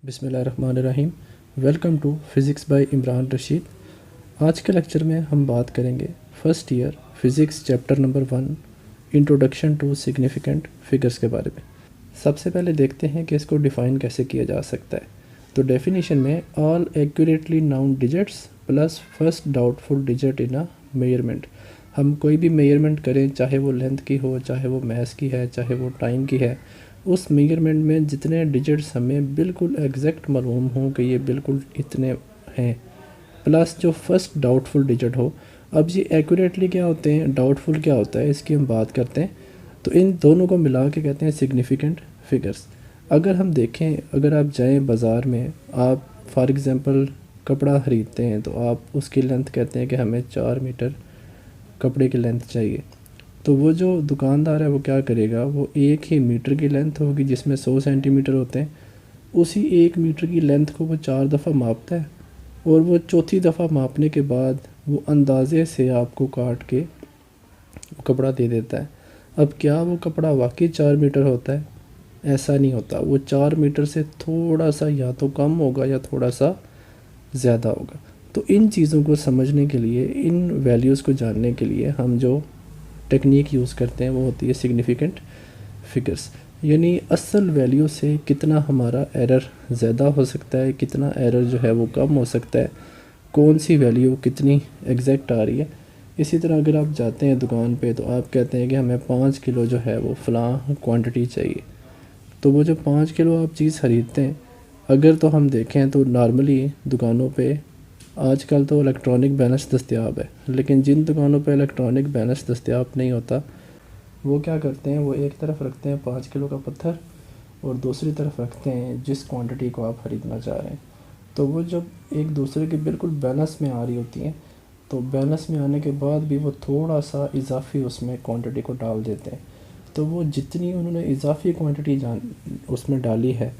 बिस्मिल्लाहिर्रहमानिर्रहीम। Welcome to physics by Imran Rashid. आज के लेक्चर में हम बात करेंगे first year physics chapter number 1 introduction to significant figures के बारे में। सबसे पहले देखते हैं कि इसको डिफ़ाइन कैसे किया जा सकता है। तो डेफिनेशन में all accurately noun digits plus first doubtful digit in a measurement. हम कोई भी मेजरमेंट करें, चाहे वो लेंथ की हो, चाहे वो मैस की है, चाहे वो टाइम की है, उस मेजरमेंट में जितने डिजिट्स हमें बिल्कुल एग्जैक्ट मालूम हों कि ये बिल्कुल इतने हैं, प्लस जो फर्स्ट डाउटफुल डिजिट हो। अब ये एक्यूरेटली क्या होते हैं, डाउटफुल क्या होता है, इसकी हम बात करते हैं। तो इन दोनों को मिला के कहते हैं सिग्निफिकेंट फिगर्स। अगर हम देखें, अगर आप जाएं बाज़ार में, आप फॉर एग्ज़ाम्पल कपड़ा ख़रीदते हैं, तो आप उसकी लेंथ कहते हैं कि हमें 4 मीटर कपड़े की लेंथ चाहिए। तो वो जो दुकानदार है वो क्या करेगा, वो एक ही मीटर की लेंथ होगी जिसमें 100 सेंटीमीटर होते हैं, उसी 1 मीटर की लेंथ को वो 4 दफ़ा मापता है और वो चौथी दफ़ा मापने के बाद वो अंदाज़े से आपको काट के कपड़ा दे देता है। अब क्या वो कपड़ा वाकई 4 मीटर होता है? ऐसा नहीं होता। वो 4 मीटर से थोड़ा सा या तो कम होगा या थोड़ा सा ज़्यादा होगा। तो इन चीज़ों को समझने के लिए, इन वैल्यूज़ को जानने के लिए हम जो टेक्निक यूज़ करते हैं वो होती है सिग्निफिकेंट फिगर्स। यानी असल वैल्यू से कितना हमारा एरर ज़्यादा हो सकता है, कितना एरर जो है वो कम हो सकता है, कौन सी वैल्यू कितनी एग्जैक्ट आ रही है। इसी तरह अगर आप जाते हैं दुकान पे, तो आप कहते हैं कि हमें 5 किलो जो है वो फ़लाँ क्वांटिटी चाहिए। तो वो जो 5 किलो आप चीज़ ख़रीदते हैं, अगर तो हम देखें तो नॉर्मली दुकानों पे आजकल तो इलेक्ट्रॉनिक बैलेंस दस्तयाब है, लेकिन जिन दुकानों पे इलेक्ट्रॉनिक बैलेंस दस्तयाब नहीं होता, वो क्या करते हैं, वो एक तरफ रखते हैं 5 किलो का पत्थर और दूसरी तरफ रखते हैं जिस क्वांटिटी को आप ख़रीदना चाह रहे हैं। तो वो जब एक दूसरे के बिल्कुल बैलेंस में आ रही होती हैं, तो बैलेंस में आने के बाद भी वो थोड़ा सा इजाफी उसमें क्वांटिटी को डाल देते हैं। तो वो जितनी उन्होंने इजाफी क्वांटिटी उसमें डाली है,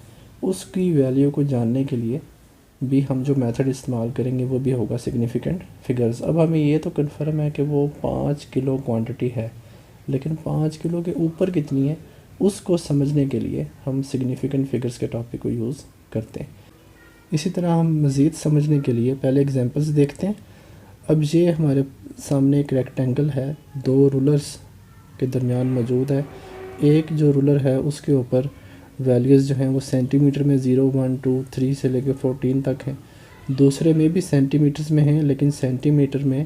उसकी वैल्यू को जानने के लिए भी हम जो मेथड इस्तेमाल करेंगे वो भी होगा सिग्निफिकेंट फिगर्स। अब हमें ये तो कन्फर्म है कि वो 5 किलो क्वांटिटी है, लेकिन 5 किलो के ऊपर कितनी है, उसको समझने के लिए हम सिग्निफिकेंट फिगर्स के टॉपिक को यूज़ करते हैं। इसी तरह हम मज़ीद समझने के लिए पहले एग्जांपल्स देखते हैं। अब ये हमारे सामने एक रेक्टेंगल है, 2 रूलर्स के दरमियान मौजूद है। एक जो रूलर है उसके ऊपर वैल्यूज़ जो हैं वो सेंटीमीटर में 0, 1, 2, 3 से लेकर 14 तक हैं। दूसरे में भी सेंटीमीटर्स में हैं, लेकिन सेंटीमीटर में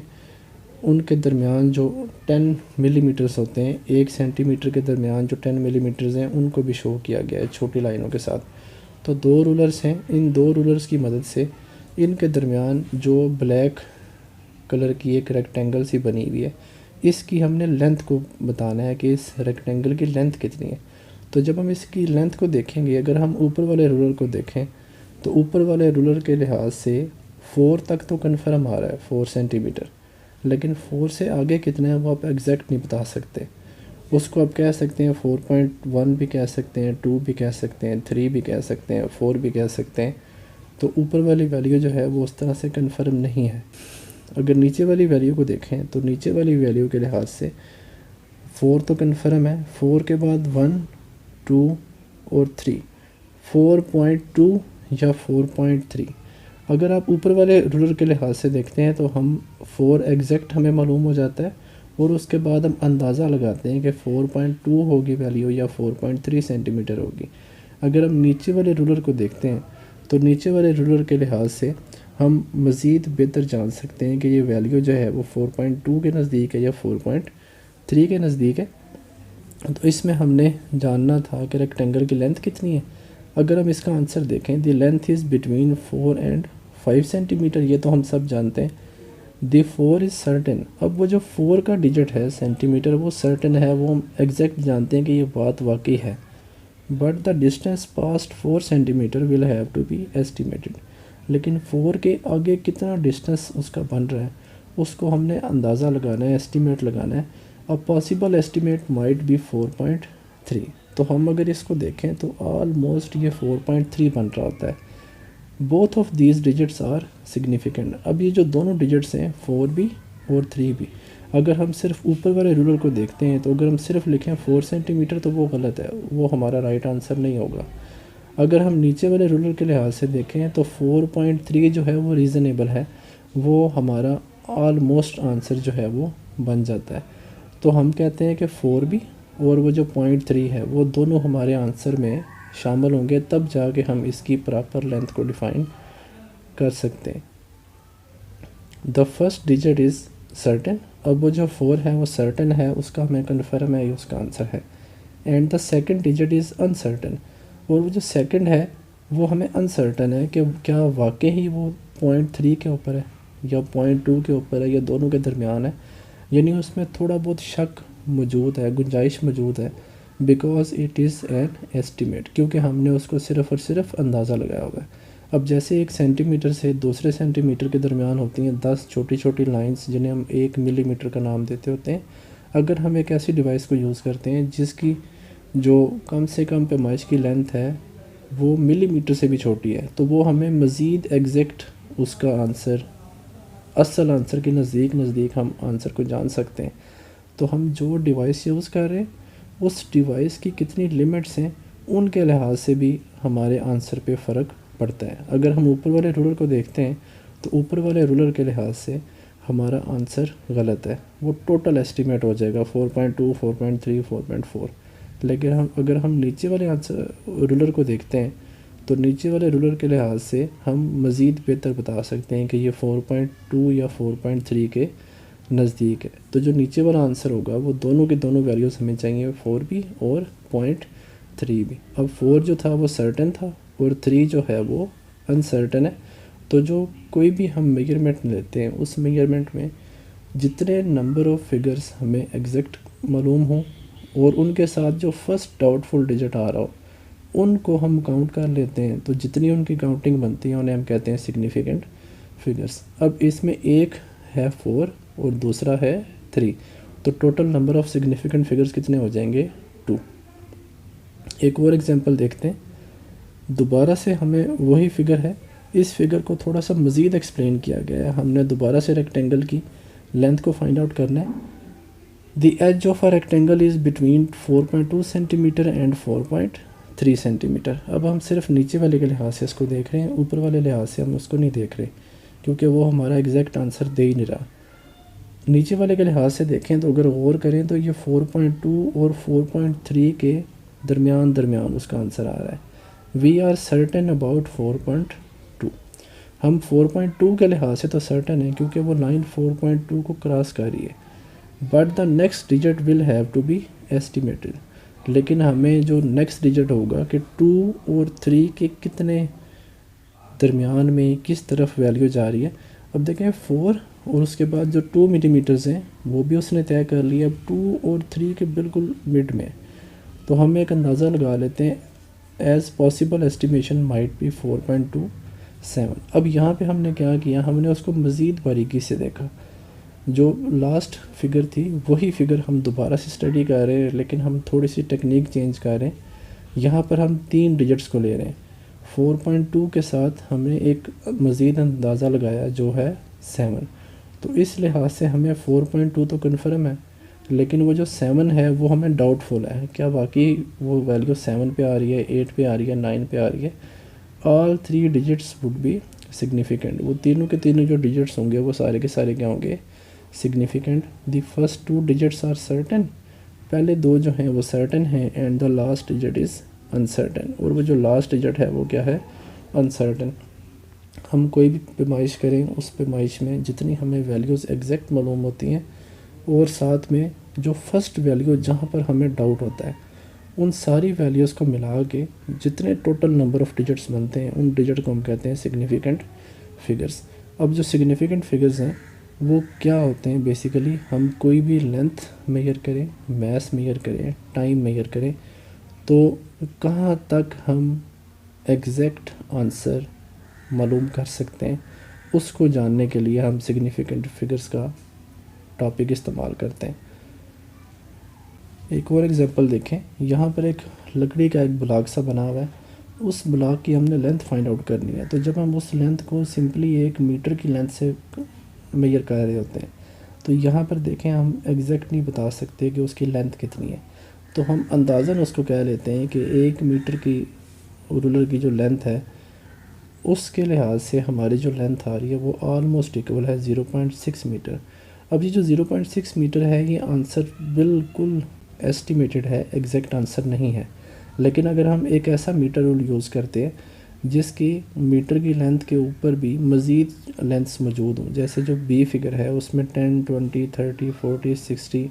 उनके दरमियान जो 10 मिलीमीटर्स होते हैं, 1 सेंटीमीटर के दरमियान जो 10 मिलीमीटर्स हैं, उनको भी शो किया गया है छोटी लाइनों के साथ। तो 2 रूलर्स हैं। इन 2 रूलर्स की मदद से इनके दरमियान जो ब्लैक कलर की एक रेक्टेंगल सी बनी हुई है, इसकी हमने लेंथ को बताना है कि इस रेक्टेंगल की लेंथ कितनी है। तो जब हम इसकी लेंथ को देखेंगे, अगर हम ऊपर वाले रूलर को देखें, तो ऊपर वाले रूलर के लिहाज से 4 तक तो कन्फर्म आ रहा है, 4 सेंटीमीटर, लेकिन 4 से आगे कितना है वो आप एग्जैक्ट नहीं बता सकते। उसको आप कह सकते हैं 4.1 भी कह सकते हैं, 2 भी कह सकते हैं, 3 भी कह सकते हैं, 4 भी कह सकते हैं। तो ऊपर वाली वैल्यू जो है वो उस तरह से कन्फर्म नहीं है। अगर नीचे वाली वैल्यू को देखें, तो नीचे वाली वैल्यू के लिहाज से 4 तो कन्फर्म है, 4 के बाद 1, 2 और 3, 4.2 या 4.3। अगर आप ऊपर वाले रूलर के लिहाज से देखते हैं तो हम 4 एग्जैक्ट हमें मालूम हो जाता है, और उसके बाद हम अंदाज़ा लगाते हैं कि 4.2 होगी वैल्यू या 4.3 सेंटीमीटर होगी। अगर हम नीचे वाले रूलर को देखते हैं, तो नीचे वाले रूलर के लिहाज से हम मज़ीद बेहतर जान सकते हैं कि ये वैल्यू जो है वो 4.2 के नज़दीक है या 4.3 के नज़दीक है। तो इसमें हमने जानना था कि रेक्टेंगल की लेंथ कितनी है। अगर हम इसका आंसर देखें, the length is between 4 and 5 centimetre, ये तो हम सब जानते हैं। The 4 is certain. अब वो जो 4 का डिजिट है सेंटीमीटर, वो सर्टेन है, वो हम एग्जैक्ट जानते हैं कि ये बात वाकई है। But the distance past 4 centimetre will have to be estimated. लेकिन 4 के आगे कितना डिस्टेंस उसका बन रहा है, उसको हमने अंदाज़ा लगाना है, एस्टिमेट लगाना है। अब पॉसिबल एस्टिमेट माइट बी 4.3। तो हम अगर इसको देखें तो ऑलमोस्ट ये 4.3 बन रहा होता है। Both of these digits are significant. अब ये जो दोनों डिजिट्स हैं, 4 भी और 3 भी, अगर हम सिर्फ ऊपर वाले रूलर को देखते हैं, तो अगर हम सिर्फ लिखें 4 सेंटीमीटर तो वो गलत है, वो हमारा राइट आंसर नहीं होगा। अगर हम नीचे वाले रूलर के लिहाज से देखें तो 4.3 जो है वो रीज़नेबल है, वो हमारा ऑलमोस्ट आंसर जो है वो बन जाता है। तो हम कहते हैं कि 4 भी और वो जो 0.3 है वो दोनों हमारे आंसर में शामिल होंगे, तब जाके हम इसकी प्रॉपर लेंथ को डिफ़ाइन कर सकते हैं। The first digit is certain, अब वो जो 4 है वो सर्टेन है, उसका हमें कन्फर्म है, ये उसका आंसर है। And the second digit is uncertain, और वो जो सेकंड है वो हमें अनसर्टेन है कि क्या वाकई ही वो 0.3 के ऊपर है या 0.2 के ऊपर है या दोनों के दरमियान है, यानी उसमें थोड़ा बहुत शक मौजूद है, गुंजाइश मौजूद है, because it is an estimate, क्योंकि हमने उसको सिर्फ़ और सिर्फ अंदाज़ा लगाया हुआ है। अब जैसे 1 सेंटीमीटर से दूसरे सेंटीमीटर के दरमियान होती हैं 10 छोटी छोटी लाइंस, जिन्हें हम 1 मिलीमीटर का नाम देते होते हैं। अगर हम एक ऐसी डिवाइस को यूज़ करते हैं जिसकी जो कम से कम पैमाइश की लेंथ है वो मिलीमीटर से भी छोटी है, तो वो हमें मज़ीद एग्जैक्ट उसका आंसर, असल आंसर के नज़दीक हम आंसर को जान सकते हैं। तो हम जो डिवाइस यूज़ कर रहे हैं उस डिवाइस की कितनी लिमिट्स हैं उनके लिहाज से भी हमारे आंसर पे फ़र्क पड़ता है। अगर हम ऊपर वाले रूलर को देखते हैं तो ऊपर वाले रूलर के लिहाज से हमारा आंसर गलत है, वो टोटल एस्टिमेट हो जाएगा 4.2, 4.3, 4.4। लेकिन अगर हम नीचे वाले आंसर रूलर को देखते हैं तो नीचे वाले रूलर के लिहाज से हम मज़ीद बेहतर बता सकते हैं कि ये 4.2 या 4.3 के नज़दीक है। तो जो नीचे वाला आंसर होगा वो दोनों के दोनों वैल्यूज़ हमें चाहिए, 4 भी और 0.3 भी। अब 4 जो था वो सर्टेन था और 3 जो है वो अनसर्टेन है। तो जो कोई भी हम मेजरमेंट लेते हैं उस मेजरमेंट में जितने नंबर ऑफ़ फिगर्स हमें एग्जैक्ट मालूम हों और उनके साथ जो फर्स्ट डाउटफुल डिजिट आ रहा हो उनको हम काउंट कर लेते हैं, तो जितनी उनकी काउंटिंग बनती है उन्हें हम कहते हैं सिग्निफिकेंट फिगर्स। अब इसमें एक है 4 और दूसरा है 3, तो total number of significant figures कितने हो जाएंगे 2। एक और एग्जांपल देखते हैं। दोबारा से हमें वही फिगर है, इस फिगर को थोड़ा सा मज़ीद एक्सप्लेन किया गया है। हमने दोबारा से रेक्टेंगल की लेंथ को फाइंड आउट करना है। The edge of a rectangle is between 4.2 centimetre and 4.3 centimetre. अब हम सिर्फ नीचे वाले के लिहाज से इसको देख रहे हैं, ऊपर वाले लिहाज से हम उसको नहीं देख रहे क्योंकि वो हमारा एग्जैक्ट आंसर दे ही नहीं रहा। नीचे वाले के लिहाज से देखें तो अगर गौर करें तो ये 4.2 और 4.3 के दरमियान उसका आंसर आ रहा है। We are certain about 4.2। हम 4.2 के लिहाज से तो सर्टेन है क्योंकि वो लाइन 4.2 को क्रॉस कर रही है, but the next digit will have to be estimated. लेकिन हमें जो नेक्स्ट डिजिट होगा कि 2 और 3 के कितने दरमियान में किस तरफ वैल्यू जा रही है। अब देखें 4 और उसके बाद जो 2 मिलीमीटर्स हैं वो भी उसने तय कर लिया, अब 2 और 3 के बिल्कुल मिड में। तो हम एक अंदाज़ा लगा लेते हैं, as possible estimation might be 4.27। अब यहाँ पे हमने क्या किया, हमने उसको मज़ीद बारीकी से देखा। जो लास्ट फिगर थी वही फिगर हम दोबारा से स्टडी कर रहे हैं, लेकिन हम थोड़ी सी टेक्निक चेंज कर रहे हैं। यहाँ पर हम 3 डिजिट्स को ले रहे हैं, 4.2 के साथ हमने एक मज़ीद अंदाज़ा लगाया जो है 7। तो इस लिहाज से हमें 4.2 तो कन्फर्म है, लेकिन वो जो 7 है वो हमें डाउटफुल है, क्या वाकई वो वैल्यू 7 पे आ रही है, 8 पे आ रही है, 9 पे आ रही है। All 3 digits would be significant. वो तीनों के तीनों जो डिजिट्स होंगे वो सारे के सारे क्या होंगे, significant. The first 2 digits are certain, पहले 2 जो हैं वो सर्टेन हैं, and the last digit is uncertain, और वो जो लास्ट डिजिट है वो क्या है, अनसर्टेन। हम कोई भी पैमाइश करें उस पैमाइश में जितनी हमें वैल्यूज़ एग्जैक्ट मालूम होती हैं और साथ में जो फर्स्ट वैल्यू जहाँ पर हमें डाउट होता है उन सारी वैल्यूज़ को मिला के जितने टोटल नंबर ऑफ़ डिजिट्स बनते हैं उन डिजिट को हम कहते हैं सिग्निफिकेंट फिगर्स। अब जो सिग्निफिकेंट फिगर्स हैं वो क्या होते हैं, बेसिकली हम कोई भी लेंथ मेजर करें, मास मेजर करें, टाइम मेजर करें, तो कहाँ तक हम एग्जैक्ट आंसर मालूम कर सकते हैं, उसको जानने के लिए हम सिग्निफिकेंट फिगर्स का टॉपिक इस्तेमाल करते हैं। एक और एग्जांपल देखें, यहाँ पर एक लकड़ी का एक ब्लॉक सा बना हुआ है, उस ब्लॉक की हमने लेंथ फाइंड आउट करनी है। तो जब हम उस लेंथ को सिंपली 1 मीटर की लेंथ से मेजर कर रहे होते हैं तो यहाँ पर देखें हम एग्जैक्ट नहीं बता सकते कि उसकी लेंथ कितनी है, तो हम अंदाज़न उसको कह लेते हैं कि 1 मीटर की रूलर की जो लेंथ है उसके लिहाज से हमारी जो लेंथ आ रही है वो ऑलमोस्ट इक्वल है 0.6 मीटर। अब ये जो 0.6 मीटर है ये आंसर बिल्कुल एस्टिमेटेड है, एग्जैक्ट आंसर नहीं है। लेकिन अगर हम एक ऐसा मीटर रूल यूज़ करते हैं जिसकी मीटर की लेंथ के ऊपर भी मज़ीद लेंथ्स मौजूद हों, जैसे जो बी फिगर है उसमें 10, 20, 30, 40, 60,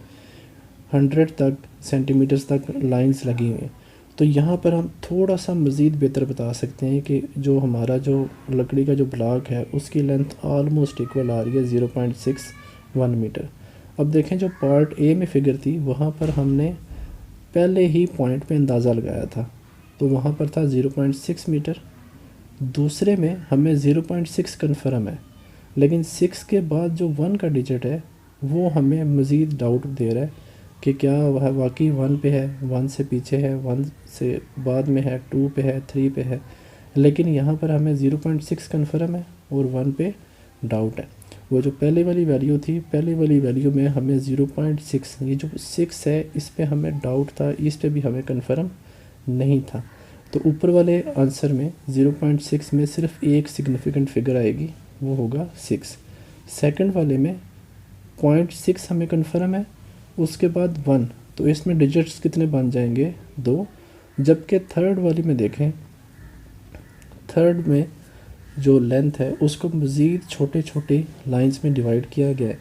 100 तक सेंटीमीटर्स तक लाइंस लगी हुई हैं, तो यहाँ पर हम थोड़ा सा मज़ीद बेहतर बता सकते हैं कि जो हमारा जो लकड़ी का जो ब्लॉक है उसकी लेंथ ऑलमोस्ट इक्वल आ रही है 0.61 मीटर। अब देखें जो पार्ट ए में फ़िगर थी वहाँ पर हमने पहले ही पॉइंट पे अंदाज़ा लगाया था, तो वहाँ पर था 0.6 मीटर। दूसरे में हमें 0.6 कन्फर्म है, लेकिन 6 के बाद जो 1 का डिजिट है वो हमें मज़ीद डाउट दे रहा है कि क्या वह वाकई 1 पे है, 1 से पीछे है, 1 से बाद में है, 2 पे है, 3 पे है। लेकिन यहाँ पर हमें 0.6 कन्फर्म है और 1 पे डाउट है। वो जो पहले वाली वैल्यू थी, पहले वाली वैल्यू में हमें 0.6, ये जो 6 है इस पे हमें डाउट था, इस पे भी हमें कन्फर्म नहीं था। तो ऊपर वाले आंसर में 0.6 में सिर्फ एक सिग्निफिकेंट फिगर आएगी, वो होगा 6। सेकंड वाले में 0.6 हमें कन्फर्म है, उसके बाद 1, तो इसमें डिजिट्स कितने बन जाएंगे, 2। जबकि थर्ड वाली में देखें, थर्ड में जो लेंथ है उसको मज़ीद छोटे छोटे लाइंस में डिवाइड किया गया है,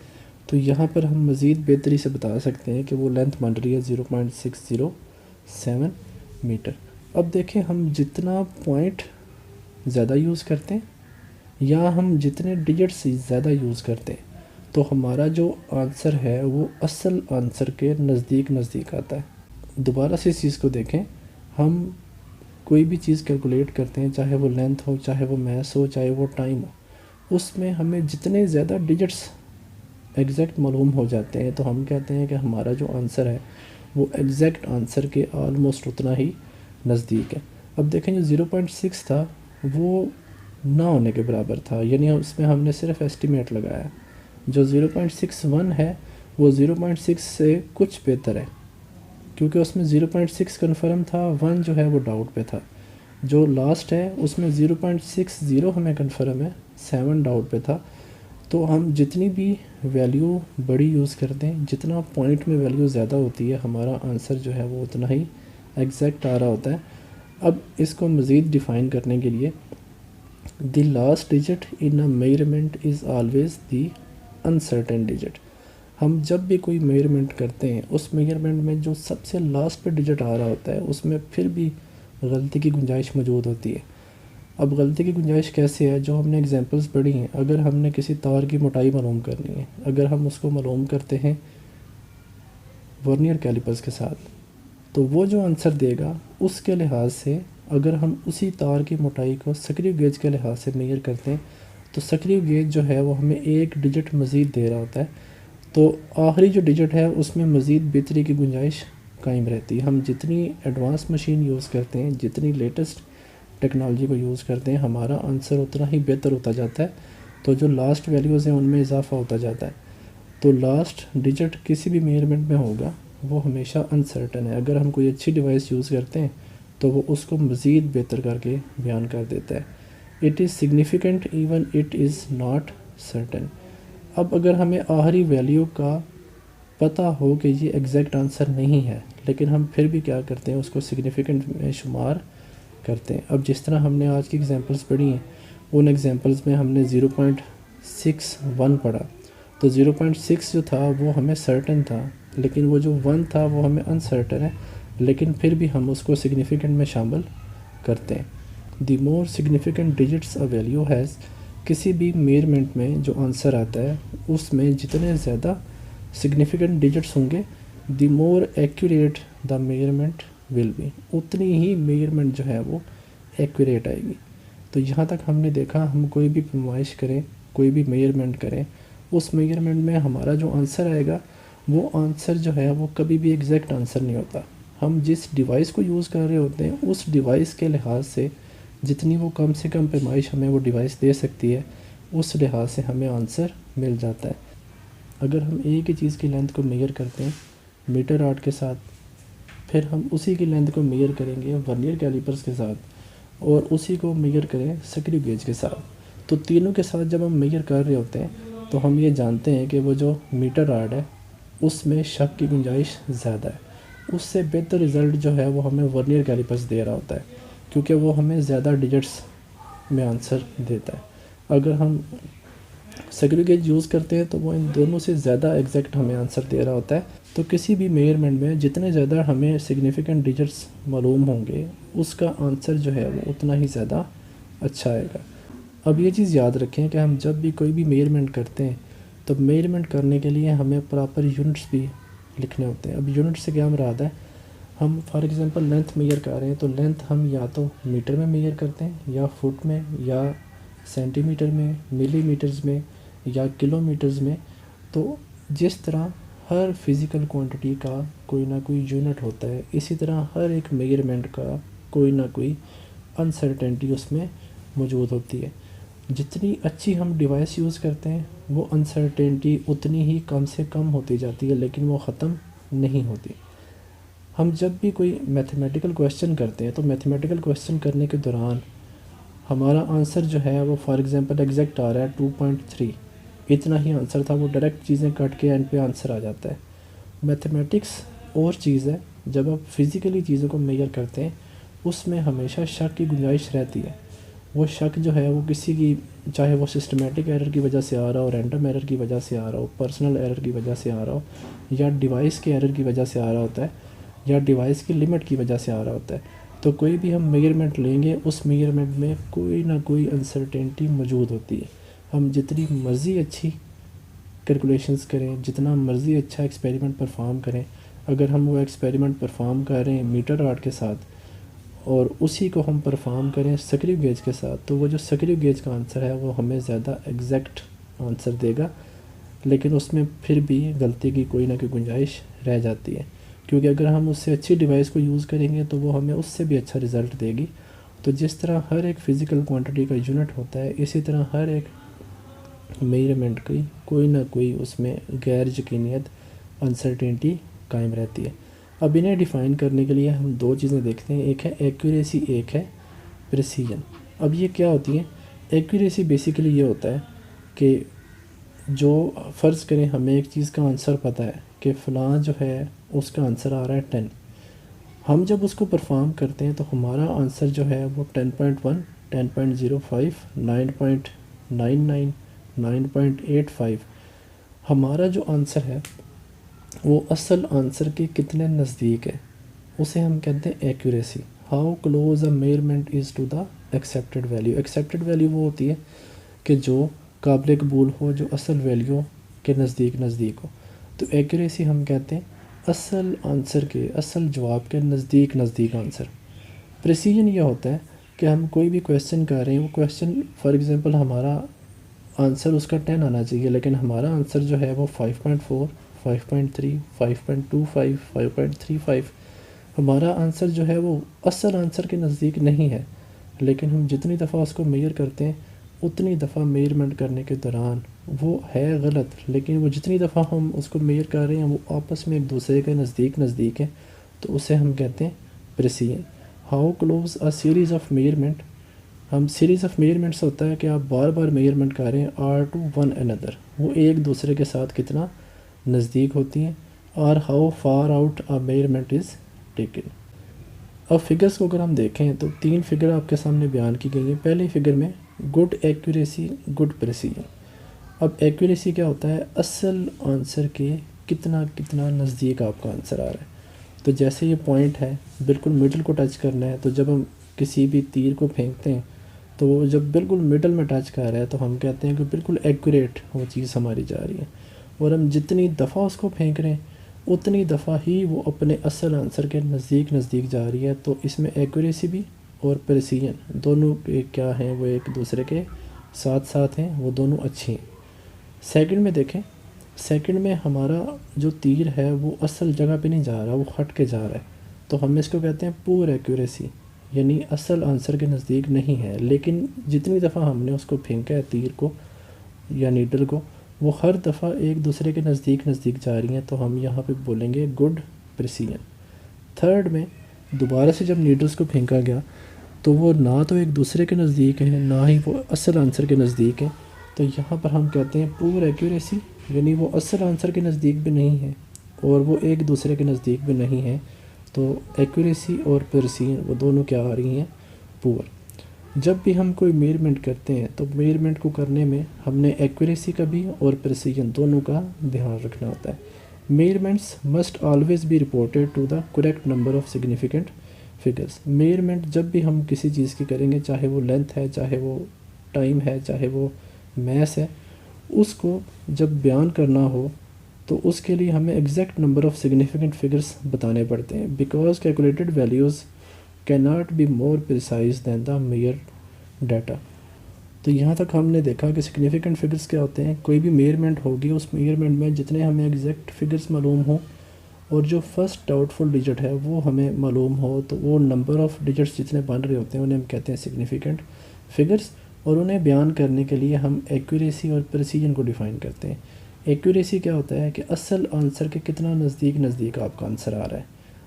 तो यहाँ पर हम मज़ीद बेहतरी से बता सकते हैं कि वो लेंथ बन रही है 0.607 मीटर। अब देखें हम जितना पॉइंट ज़्यादा यूज़ करते हैं या हम जितने डिजिट्स ज़्यादा यूज़ करते हैं तो हमारा जो आंसर है वो असल आंसर के नज़दीक आता है। दोबारा से इस चीज़ को देखें, हम कोई भी चीज़ कैलकुलेट करते हैं, चाहे वो लेंथ हो, चाहे वो मैथ्स हो, चाहे वो टाइम हो, उसमें हमें जितने ज़्यादा डिजिट्स एग्जैक्ट मालूम हो जाते हैं तो हम कहते हैं कि हमारा जो आंसर है वो एग्जैक्ट आंसर के ऑलमोस्ट उतना ही नज़दीक है। अब देखें जो 0.6 था वो ना होने के बराबर था, यानी उसमें हमने सिर्फ एस्टिमेट लगाया। जो 0.61 है वो 0.6 से कुछ बेहतर है, क्योंकि उसमें 0.6 कन्फर्म था, 1 जो है वो डाउट पे था। जो लास्ट है उसमें 0.60 हमें कन्फर्म है, 7 डाउट पे था। तो हम जितनी भी वैल्यू बड़ी यूज़ करते हैं, जितना पॉइंट में वैल्यू ज़्यादा होती है, हमारा आंसर जो है वो उतना ही एग्जैक्ट आ रहा होता है। अब इसको मज़ीद डिफ़ाइन करने के लिए, the last digit in a measurement is always the uncertain digit. हम जब भी कोई मेजरमेंट करते हैं उस मेजरमेंट में जो सबसे लास्ट पे डिजिट आ रहा होता है उसमें फिर भी गलती की गुंजाइश मौजूद होती है। अब गलती की गुंजाइश कैसे है, जो हमने एग्जांपल्स पढ़ी हैं, अगर हमने किसी तार की मोटाई मालूम करनी है, अगर हम उसको मालूम करते हैं वर्नियर कैलिपर्स के साथ, तो वो जो आंसर देगा उसके लिहाज से अगर हम उसी तार की मोटाई को सक्रिय गेज के लिहाज से मेजर करते हैं तो सक्रिय गेज जो है वो हमें एक डिजिट मज़ीद दे रहा होता है। तो आखिरी जो डिजिट है उसमें मज़ीद बेहतरी की गुंजाइश कायम रहती है। हम जितनी एडवांस मशीन यूज़ करते हैं, जितनी लेटेस्ट टेक्नोलॉजी को यूज़ करते हैं, हमारा आंसर उतना ही बेहतर होता जाता है। तो जो लास्ट वैल्यूज़ हैं उनमें इजाफा होता जाता है। तो लास्ट डिजिट किसी भी मेजरमेंट में होगा वो हमेशा अनसर्टन है। अगर हम कोई अच्छी डिवाइस यूज़ करते हैं तो वो उसको मज़ीद बेहतर करके बयान कर देता है। It is significant even it is not certain. अब अगर हमें आखिरी वैल्यू का पता हो कि ये एग्जैक्ट आंसर नहीं है, लेकिन हम फिर भी क्या करते हैं, उसको सिग्निफिकेंट में शुमार करते हैं। अब जिस तरह हमने आज की एग्जांपल्स पढ़ी हैं, उन एग्जांपल्स में हमने 0.61 पढ़ा, तो 0.6 जो था वो हमें सर्टन था, लेकिन वो जो 1 था वो हमें अनसर्टन है, लेकिन फिर भी हम उसको सिग्निफिकेंट में शामिल करते हैं। The more significant digits a value has, किसी भी मेजरमेंट में जो आंसर आता है उसमें जितने ज़्यादा सिग्निफिकेंट डिजिट्स होंगे, the more accurate the measurement will be, उतनी ही मेजरमेंट जो है वो एक्यूरेट आएगी। तो यहाँ तक हमने देखा, हम कोई भी पैमाइश करें, कोई भी मेजरमेंट करें, उस मेजरमेंट में हमारा जो आंसर आएगा वो आंसर जो है वो कभी भी एग्जैक्ट आंसर नहीं होता। हम जिस डिवाइस को यूज़ कर रहे होते हैं उस डिवाइस के लिहाज से जितनी वो कम से कम पैमाइश हमें वो डिवाइस दे सकती है, उस लिहाज से हमें आंसर मिल जाता है। अगर हम एक ही चीज़ की लेंथ को मेजर करते हैं मीटर आर्ट के साथ, फिर हम उसी की लेंथ को मेजर करेंगे वर्नियर कैलिपर्स के साथ, और उसी को मेजर करें स्क्रू गेज के साथ। तो तीनों के साथ जब हम मेजर कर रहे होते हैं तो हम ये जानते हैं कि वो जो मीटर रॉड है उसमें शक की गुंजाइश ज़्यादा है। उससे बेहतर रिज़ल्ट जो है वो हमें वर्नियर कैलिपर्स दे रहा होता है, क्योंकि वो हमें ज़्यादा डिजिट्स में आंसर देता है। अगर हम स्क्रू गेज यूज़ करते हैं तो वो इन दोनों से ज़्यादा एग्जैक्ट हमें आंसर दे रहा होता है। तो किसी भी मेजरमेंट में जितने ज़्यादा हमें सिग्निफिकेंट डिजिट्स मालूम होंगे उसका आंसर जो है वो उतना ही ज़्यादा अच्छा आएगा। अब ये चीज़ याद रखें कि हम जब भी कोई भी मेजरमेंट करते हैं तो मेजरमेंट करने के लिए हमें प्रॉपर यूनिट्स भी लिखने होते हैं। अब यूनिट से क्या मुराद है, हम फॉर एग्ज़ाम्पल लेंथ मेजर कर रहे हैं तो लेंथ हम या तो मीटर में मेजर करते हैं या फुट में या सेंटीमीटर में, मिलीमीटर्स में या किलोमीटर्स में। तो जिस तरह हर फिज़िकल क्वांटिटी का कोई ना कोई यूनिट होता है, इसी तरह हर एक मेजरमेंट का कोई ना कोई अनसर्टेनिटी उसमें मौजूद होती है। जितनी अच्छी हम डिवाइस यूज़ करते हैं वो अनसर्टेनिटी उतनी ही कम से कम होती जाती है, लेकिन वो ख़त्म नहीं होती। हम जब भी कोई मैथमेटिकल क्वेश्चन करते हैं तो मैथमेटिकल क्वेश्चन करने के दौरान हमारा आंसर जो है वो फॉर एग्ज़ाम्पल एग्जैक्ट आ रहा है 2.3, इतना ही आंसर था, वो डायरेक्ट चीज़ें कट के एंड पे आंसर आ जाता है। मैथमेटिक्स और चीज़ है, जब आप फिज़िकली चीज़ों को मेजर करते हैं उसमें हमेशा शक की गुंजाइश रहती है। वो शक जो है वो किसी की, चाहे वो सिस्टमेटिक एरर की वजह से आ रहा हो, रैंडम एरर की वजह से आ रहा हो, पर्सनल एरर की वजह से आ रहा हो, या डिवाइस के एरर की वजह से आ रहा होता है, या डिवाइस की लिमिट की वजह से आ रहा होता है। तो कोई भी हम मेजरमेंट लेंगे उस मेजरमेंट में कोई ना कोई अनसर्टेनिटी मौजूद होती है। हम जितनी मर्ज़ी अच्छी कैलकुलेशंस करें, जितना मर्ज़ी अच्छा एक्सपेरिमेंट परफॉर्म करें, अगर हम वो एक्सपेरिमेंट परफॉर्म कर रहे हैं मीटर रॉड के साथ और उसी को हम परफॉर्म करें स्क्रू गेज के साथ, तो वो जो स्क्रू गेज का आंसर है वो हमें ज़्यादा एग्जैक्ट आंसर देगा, लेकिन उसमें फिर भी गलती की कोई ना कोई गुंजाइश रह जाती है, क्योंकि अगर हम उससे अच्छी डिवाइस को यूज़ करेंगे तो वो हमें उससे भी अच्छा रिज़ल्ट देगी। तो जिस तरह हर एक फ़िज़िकल क्वांटिटी का यूनिट होता है, इसी तरह हर एक मेजरमेंट की कोई ना कोई उसमें गैर यकीनियत अनसर्टेनिटी कायम रहती है। अब इन्हें डिफ़ाइन करने के लिए हम दो चीज़ें देखते हैं, एक है एक्यूरेसी, एक है प्रिसीजन। अब ये क्या होती है? एक्यूरेसी बेसिकली ये होता है कि जो फ़र्ज़ करें हमें एक चीज़ का आंसर पता है कि फ़लाँ जो है उसका आंसर आ रहा है 10, हम जब उसको परफॉर्म करते हैं तो हमारा आंसर जो है वो 10.1, 10.05, 9.99, 9.85, हमारा जो आंसर है वो असल आंसर के कितने नज़दीक है उसे हम कहते हैं accuracy. How close a measurement is to the accepted value. Accepted value वो होती है कि जो काबिल कबूल हो, जो असल वैल्यू के नज़दीक हो। तो एक्यूरेसी हम कहते हैं असल आंसर के, असल जवाब के नज़दीक आंसर। प्रिसीजन ये होता है कि हम कोई भी क्वेश्चन कर रहे हैं, वो क्वेश्चन फॉर एग्ज़ाम्पल हमारा आंसर उसका 10 आना चाहिए, लेकिन हमारा आंसर जो है वो 5.4, 5.3, 5.25, 5.35, हमारा आंसर जो है वो असल आंसर के नज़दीक नहीं है, लेकिन हम जितनी दफ़ा उसको मेजर करते हैं उतनी दफ़ा मेजरमेंट करने के दौरान वो है गलत, लेकिन वो जितनी दफ़ा हम उसको मेजर कर रहे हैं वो आपस में एक दूसरे के नज़दीक है, तो उसे हम कहते हैं precision. How close a series of measurement, हम सीरीज़ ऑफ मेजरमेंट्स होता है कि आप बार बार मेजरमेंट कर रहे हैं आर टू वन अनदर, वो एक दूसरे के साथ कितना नज़दीक होती हैं, और how far out a measurement is taken. अब फिगर्स को अगर हम देखें तो 3 फिगर आपके सामने बयान की गई हैं। पहली फिगर में गुड एक्यूरेसी, गुड प्रिसीजन। अब एक्यूरेसी क्या होता है? असल आंसर के कितना नज़दीक आपका आंसर आ रहा है। तो जैसे ये पॉइंट है बिल्कुल मिडल को टच करना है, तो जब हम किसी भी तीर को फेंकते हैं तो वो जब बिल्कुल मिडल में टच कर रहा है तो हम कहते हैं कि बिल्कुल एक्यूरेट वो चीज़ हमारी जा रही है, और हम जितनी दफ़ा उसको फेंक रहे हैं उतनी दफ़ा ही वो अपने असल आंसर के नज़दीक जा रही है। तो इसमें एक्यूरेसी भी और प्रिसीजन दोनों क्या हैं, वो एक दूसरे के साथ हैं, वो दोनों अच्छी हैं। सेकंड में देखें, सेकंड में हमारा जो तीर है वो असल जगह पे नहीं जा रहा, वो हट के जा रहा है, तो हम इसको कहते हैं पुअर एक्यूरेसी, यानी असल आंसर के नज़दीक नहीं है, लेकिन जितनी दफ़ा हमने उसको फेंका है तीर को या नीडल को, वो हर दफ़ा एक दूसरे के नज़दीक जा रही हैं, तो हम यहाँ पे बोलेंगे गुड प्रिसीजन। थर्ड में दोबारा से जब नीडल्स को फेंका गया तो वो ना तो एक दूसरे के नज़दीक हैं, ना ही वो असल आंसर के नज़दीक हैं। तो यहाँ पर हम कहते हैं पुअर एक्यूरेसी, यानी वो असल आंसर के नज़दीक भी नहीं है और वो एक दूसरे के नज़दीक भी नहीं है। तो एक्यूरेसी और प्रिसीजन वो दोनों क्या आ रही हैं, पुअर। जब भी हम कोई मेजरमेंट करते हैं तो मेजरमेंट को करने में हमने एक्यूरेसी का भी और प्रिसीजन दोनों का ध्यान रखना होता है। Measurements must always be reported to the correct number of significant figures. Measurement जब भी हम किसी चीज़ की करेंगे, चाहे वो लेंथ है, चाहे वो टाइम है, चाहे वो मैस है, उसको जब बयान करना हो तो उसके लिए हमें exact number of significant figures बताने पड़ते हैं, because calculated values can not be more precise than the mere data. तो यहाँ तक हमने देखा कि सिग्निफिकेंट फिगर्स क्या होते हैं। कोई भी मेजरमेंट होगी, उस मेजरमेंट में जितने हमें एग्जैक्ट फिगर्स मालूम हो और जो फर्स्ट डाउटफुल डिजिट है वो हमें मालूम हो, तो वो नंबर ऑफ़ डिजिट्स जितने बन रहे होते हैं उन्हें हम कहते हैं सिग्निफिकेंट फिगर्स। और उन्हें बयान करने के लिए हम एक्यूरेसी और प्रिसीजन को डिफ़ाइन करते हैं। एक्यूरेसी क्या होता है कि असल आंसर के कितना नज़दीक आपका आंसर आ रहा है,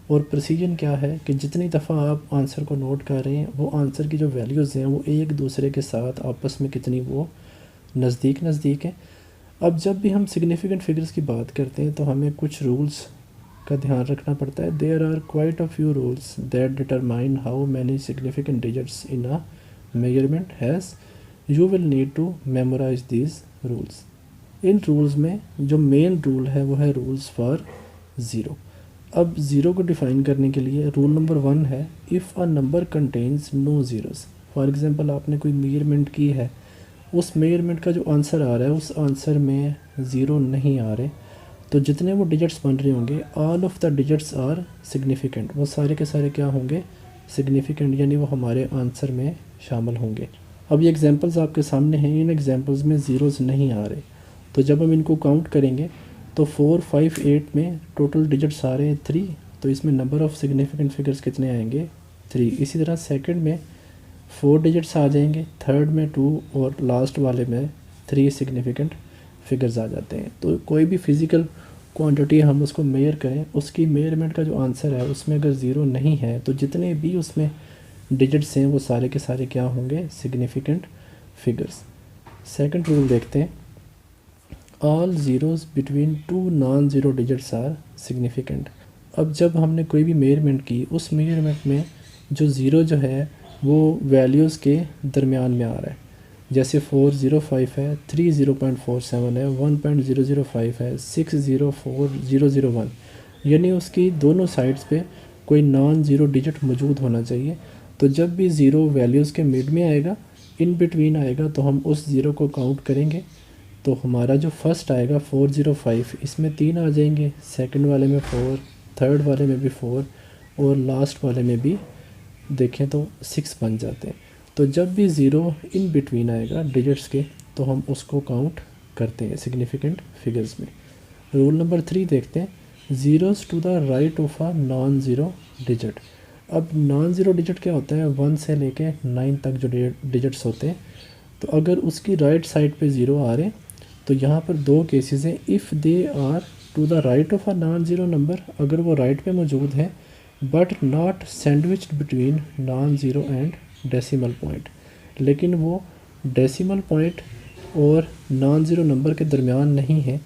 और प्रिसीजन क्या है कि जितनी दफ़ा आप आंसर को नोट कर रहे हैं वो आंसर की जो वैल्यूज़ हैं वो एक दूसरे के साथ आपस में कितनी वो नज़दीक हैं। अब जब भी हम सिग्निफिकेंट फिगर्स की बात करते हैं तो हमें कुछ रूल्स का ध्यान रखना पड़ता है। There are quite a few rules that determine how many significant digits in a measurement has. You will need to memorise these rules. इन रूल्स में जो मेन रूल है वो है रूल्स फॉर ज़ीरो। अब ज़ीरो को डिफ़ाइन करने के लिए रूल नंबर 1 है, if a number contains no zeros. For example आपने कोई मेजरमेंट की है, उस मेजरमेंट का जो आंसर आ रहा है उस आंसर में ज़ीरो नहीं आ रहे, तो जितने वो डिजिट्स बन रहे होंगे all of the digits are significant. वो सारे के सारे क्या होंगे, सिग्निफिकेंट, यानी वो हमारे आंसर में शामिल होंगे। अब ये एग्जांपल्स आपके सामने हैं, इन एग्जांपल्स में ज़ीरोज़ नहीं आ रहे, तो जब हम इनको काउंट करेंगे तो 4, 5, 8 में टोटल डिजिट्स आ रहे हैं 3, तो इसमें नंबर ऑफ़ सिग्निफिकेंट फिगर्स कितने आएंगे, 3। इसी तरह सेकंड में 4 डिजिट्स आ जाएंगे, थर्ड में 2 और लास्ट वाले में 3 सिग्निफिकेंट फिगर्स आ जाते हैं। तो कोई भी फिज़िकल क्वांटिटी हम उसको मेयर करें, उसकी मेजरमेंट का जो आंसर है उसमें अगर ज़ीरो नहीं है तो जितने भी उसमें डिजिट्स हैं वो सारे के सारे क्या होंगे, सिग्निफिकेंट फिगर्स। सेकंड रूल देखते हैं, all zeros between 2 non zero digits are significant. अब जब हमने कोई भी मेजरमेंट की, उस मेजरमेंट में जो ज़ीरो जो है वो वैल्यूज़ के दरमियान में आ रहा है, जैसे 405 है, 30.47 है, 1.005 है, 604001, यानी उसकी दोनों साइड्स पे कोई नॉन ज़ीरो डिजिट मौजूद होना चाहिए। तो जब भी ज़ीरो वैल्यूज़ के मिड में आएगा, इन बिटवीन आएगा, तो हम उस ज़ीरो को काउंट करेंगे। तो हमारा जो फर्स्ट आएगा 405, इसमें 3 आ जाएंगे, सेकंड वाले में 4, थर्ड वाले में भी 4 और लास्ट वाले में भी देखें तो 6 बन जाते हैं। तो जब भी ज़ीरो इन बिटवीन आएगा डिजिट्स के तो हम उसको काउंट करते हैं सिग्निफिकेंट फिगर्स में। रूल नंबर 3 देखते हैं, zeros to the right of a non zero digit. अब नॉन ज़ीरो डिजिट क्या होता है, 1 से लेके 9 तक जो डिजिट्स होते हैं, तो अगर उसकी राइट साइड पे ज़ीरो आ रहे हैं तो यहाँ पर 2 केसेस हैं, if they are to the right of a non zero number, अगर वो राइट पे मौजूद है, but not sandwiched between non zero and decimal point, लेकिन वो डेसिमल पॉइंट और नॉन ज़ीरो नंबर के दरमियान नहीं है,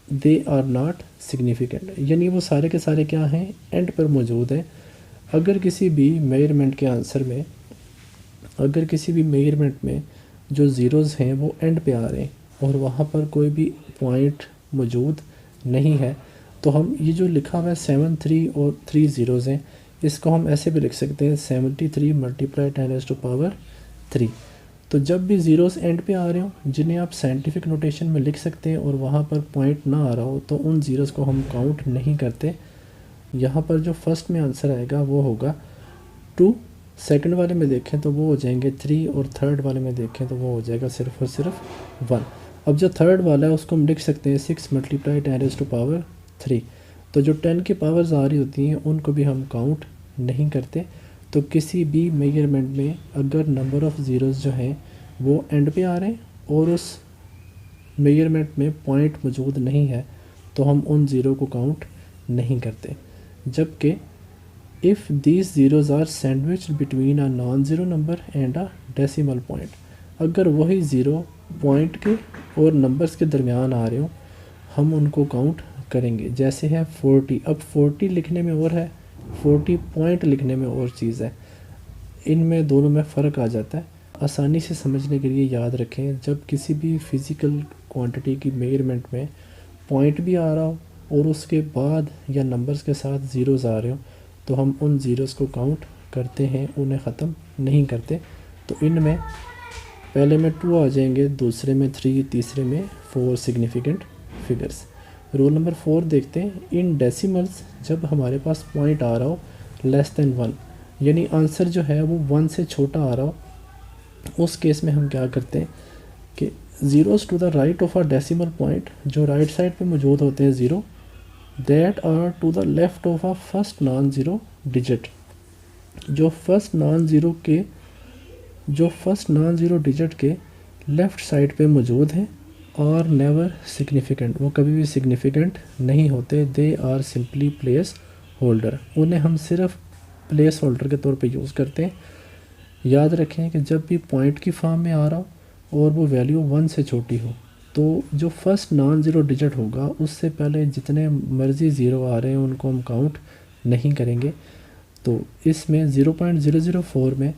दे आर नॉट सिग्निफिकेंट, यानी वो सारे के सारे क्या हैं, एंड पर मौजूद हैं। अगर किसी भी मेजरमेंट के आंसर में, अगर किसी भी मेजरमेंट में जो ज़ीरोज़ हैं वो एंड पे आ रहे हैं और वहाँ पर कोई भी पॉइंट मौजूद नहीं है, तो हम ये जो लिखा हुआ है 7, 3 और 3 ज़ीरोज़ हैं, इसको हम ऐसे भी लिख सकते हैं 73 × 10⁻³ 3। तो जब भी ज़ीरोज़ एंड पे आ रहे हो, जिन्हें आप साइंटिफिक नोटेशन में लिख सकते हैं और वहाँ पर पॉइंट ना आ रहा हो, तो उन ज़ीरोज़ को हम काउंट नहीं करते। यहाँ पर जो फर्स्ट में आंसर आएगा वो होगा 2, सेकंड वाले में देखें तो वो हो जाएंगे 3 और थर्ड वाले में देखें तो वो हो जाएगा सिर्फ और सिर्फ 1। अब जो थर्ड वाला है उसको हम लिख सकते हैं 6 × 10⁻³ तो जो 10 की पावर्स आ रही होती हैं उनको भी हम काउंट नहीं करते। तो किसी भी मेजरमेंट में अगर नंबर ऑफ़ ज़ीरोज़ जो हैं वो एंड पे आ रहे हैं और उस मेजरमेंट में पॉइंट मौजूद नहीं है, तो हम उन ज़ीरो को काउंट नहीं करते। जबकि if these zeros are sandwiched between a non zero number and a decimal point, अगर वही ज़ीरो पॉइंट के और नंबर्स के दरमियान आ रहे हो हम उनको काउंट करेंगे। जैसे है 40, अब 40 लिखने में और है, 40 पॉइंट लिखने में और चीज़ है, इनमें दोनों में फ़र्क आ जाता है। आसानी से समझने के लिए याद रखें, जब किसी भी फ़िज़िकल क्वांटिटी की मेजरमेंट में पॉइंट भी आ रहा हो और उसके बाद या नंबर्स के साथ ज़ीरोज़ आ रहे हो तो हम उन ज़ीरोज़ को काउंट करते हैं, उन्हें ख़त्म नहीं करते। तो इनमें पहले में 2 आ जाएंगे, दूसरे में 3, तीसरे में 4 सिग्निफिकेंट फिगर्स। रूल नंबर 4 देखते हैं। इन डेसिमल्स जब हमारे पास पॉइंट आ रहा हो लेस देन 1, यानी आंसर जो है वो 1 से छोटा आ रहा हो, उस केस में हम क्या करते हैं कि zeros to the right of a decimal point, जो राइट साइड पे मौजूद होते हैं zero, that are to the left of a first non zero digit, जो फर्स्ट नॉन ज़ीरो डिजिट के लेफ़्ट साइड पे मौजूद हैं, और नेवर सिग्निफिकेंट, वो कभी भी सिग्निफिकेंट नहीं होते। They are simply place holder, उन्हें हम सिर्फ प्लेस होल्डर के तौर पे यूज़ करते हैं। याद रखें कि जब भी पॉइंट की फॉर्म में आ रहा हो और वो वैल्यू 1 से छोटी हो तो जो फर्स्ट नॉन ज़ीरो डिजिट होगा उससे पहले जितने मर्ज़ी ज़ीरो आ रहे हैं उनको हम काउंट नहीं करेंगे। तो इसमें 0.004 में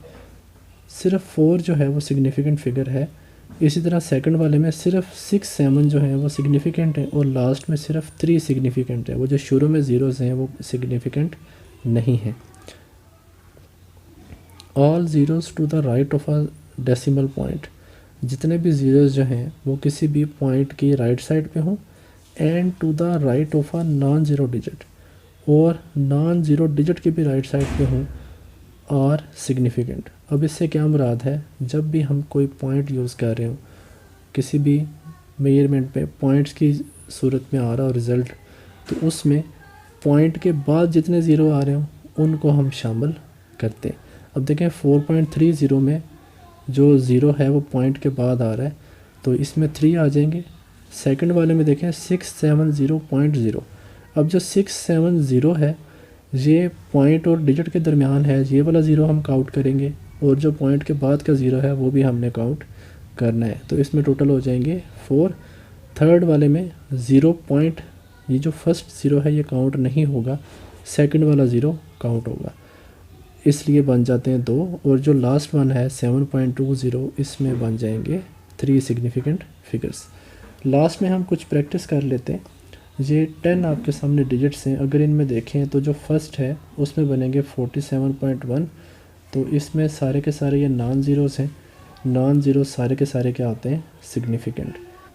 सिर्फ 4 जो है वो सिग्निफिकेंट फिगर है। इसी तरह सेकंड वाले में सिर्फ 6, 7 जो है वो सिग्निफिकेंट है, और लास्ट में सिर्फ 3 सिग्निफिकेंट है। वो जो शुरू में ज़ीरोज़ हैं वो सिग्निफिकेंट नहीं है। All zeros to the right of a decimal point, जितने भी ज़ीरोज़ जो हैं वो किसी भी पॉइंट की राइट साइड पे हों, and to the right of a non zero digit, और नॉन ज़ीरो डिजिट के भी राइट साइड पे हों, आर सिग्निफिकेंट। अब इससे क्या मुराद है, जब भी हम कोई पॉइंट यूज़ कर रहे हो किसी भी मेजरमेंट पे पॉइंट्स की सूरत में आ रहा हो रिज़ल्ट, तो उसमें पॉइंट के बाद जितने ज़ीरो आ रहे हो उनको हम शामिल करते हैं। अब देखें 4.30 में जो ज़ीरो है वो पॉइंट के बाद आ रहा है तो इसमें 3 आ जाएंगे। सेकंड वाले में देखें 670.0, अब जो 670 है ये पॉइंट और डिजिट के दरमियान है, ये वाला ज़ीरो हम काउंट करेंगे, और जो पॉइंट के बाद का ज़ीरो है वो भी हमने काउंट करना है। तो इसमें टोटल हो जाएंगे 4। थर्ड वाले में 0 पॉइंट, ये जो फर्स्ट ज़ीरो है ये काउंट नहीं होगा, सेकंड वाला ज़ीरो काउंट होगा, इसलिए बन जाते हैं 2। और जो लास्ट वन है 7.20, इसमें बन जाएंगे 3 सिग्निफिकेंट फिगर्स। लास्ट में हम कुछ प्रैक्टिस कर लेते हैं। ये 10 आपके सामने डिजिट्स हैं, अगर इनमें देखें तो जो फर्स्ट है उसमें बनेंगे 47.1, तो इसमें सारे के सारे ये नॉन ज़ीरोज़ हैं। नॉन ज़ीरो सारे के सारे क्या होते हैं, सिग्निफिकेंट।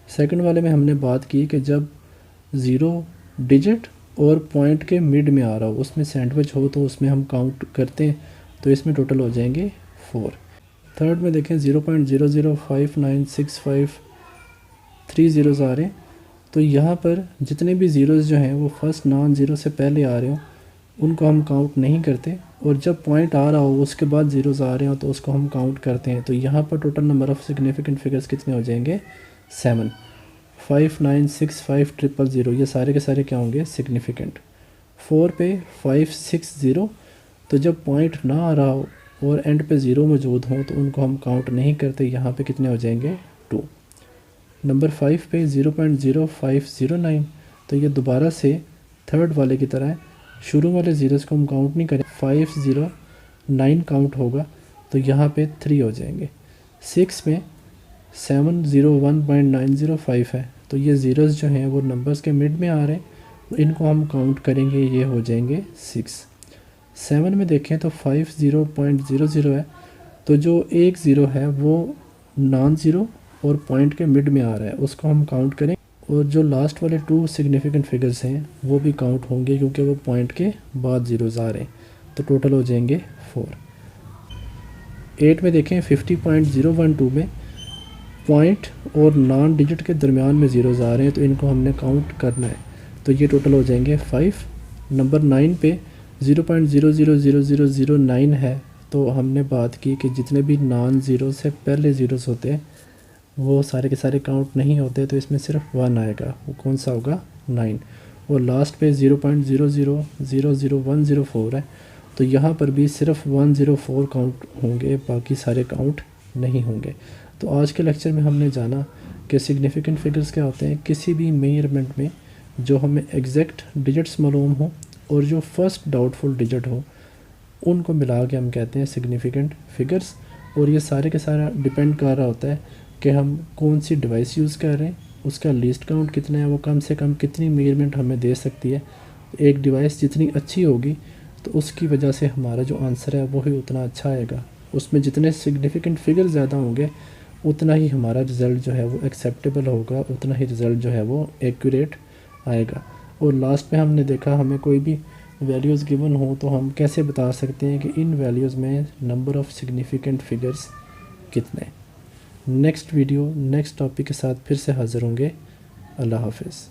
सेकंड वाले में हमने बात की कि जब ज़ीरो डिजिट और पॉइंट के मिड में आ रहा हो, उसमें सैंडविच हो तो उसमें हम काउंट करते हैं, तो इसमें टोटल हो जाएंगे 4। थर्ड में देखें 0.005965 ज़ीरोज़ आ रहे हैं, तो यहाँ पर जितने भी ज़ीरोज़ जो हैं वो फर्स्ट नॉन ज़ीरो से पहले आ रहे हो उनको हम काउंट नहीं करते, और जब पॉइंट आ रहा हो उसके बाद ज़ीरोज़ आ रहे हो तो उसको हम काउंट करते हैं। तो यहाँ पर total number of significant figures कितने हो जाएंगे, 7। 5965000, ये सारे के सारे क्या होंगे, सिग्निफिकेंट। 4 पे 560, तो जब पॉइंट ना आ रहा हो और एंड पे ज़ीरो मौजूद हो तो उनको हम काउंट नहीं करते, यहाँ पे कितने हो जाएंगे, 2। नंबर 5 पे 0.0509, तो ये दोबारा से थर्ड वाले की तरह है, शुरू वाले ज़ीरोज़ को हम काउंट नहीं करें, 509 काउंट होगा, तो यहाँ पे 3 हो जाएंगे। 6 में 701.905 है, तो ये ज़ीरोज़ जो हैं वो नंबर्स के मिड में आ रहे हैं, तो इनको हम काउंट करेंगे, ये हो जाएंगे 6। 7 में देखें तो 50.00 है, तो जो एक ज़ीरो है वो नॉन ज़ीरो और पॉइंट के मिड में आ रहा है, उसको हम काउंट करें, और जो लास्ट वाले 2 सिग्निफिकेंट फिगर्स हैं वो भी काउंट होंगे क्योंकि वो पॉइंट के बाद ज़ीरोज़ आ रहे हैं, तो टोटल हो जाएंगे 4। 8 में देखें 50.012 में पॉइंट और नॉन डिजिट के दरमियान में ज़ीरोज़ आ रहे हैं, तो इनको हमने काउंट करना है, तो ये टोटल हो जाएंगे 5। नंबर 9 पे 0.000009 है, तो हमने बात की कि जितने भी नॉन ज़ीरो से पहले ज़ीरोज़ होते हैं वो सारे के सारे काउंट नहीं होते, तो इसमें सिर्फ 1 आएगा, वो कौन सा होगा, 9। और लास्ट पे 0.00000104 है, तो तो यहाँ पर भी सिर्फ 104 काउंट होंगे, बाकी सारे काउंट नहीं होंगे। तो आज के लेक्चर में हमने जाना कि सिग्निफिकेंट फिगर्स क्या होते हैं। किसी भी मेजरमेंट में जो हमें एग्जैक्ट डिजिट्स मालूम हो और जो फर्स्ट डाउटफुल डिजिट हो, उनको मिला के हम कहते हैं सिग्निफिकेंट फिगर्स। और ये सारे के सारा डिपेंड कर रहा होता है कि हम कौन सी डिवाइस यूज़ कर रहे हैं, उसका लीस्ट काउंट कितना है, वो कम से कम कितनी मेजरमेंट हमें दे सकती है। एक डिवाइस जितनी अच्छी होगी तो उसकी वजह से हमारा जो आंसर है वो ही उतना अच्छा आएगा। उसमें जितने सिग्निफिकेंट फिगर ज़्यादा होंगे उतना ही हमारा रिज़ल्ट जो है वो एक्सेप्टेबल होगा, उतना ही रिज़ल्ट जो है वो एक्यूरेट आएगा। और लास्ट में हमने देखा हमें कोई भी वैल्यूज़ गिवन हो तो हम कैसे बता सकते हैं कि इन वैल्यूज़ में नंबर ऑफ़ सिग्निफिकेंट फिगर्स कितने। नेक्स्ट वीडियो नेक्स्ट टॉपिक के साथ फिर से हाज़िर होंगे। अल्लाह हाफ़िज़।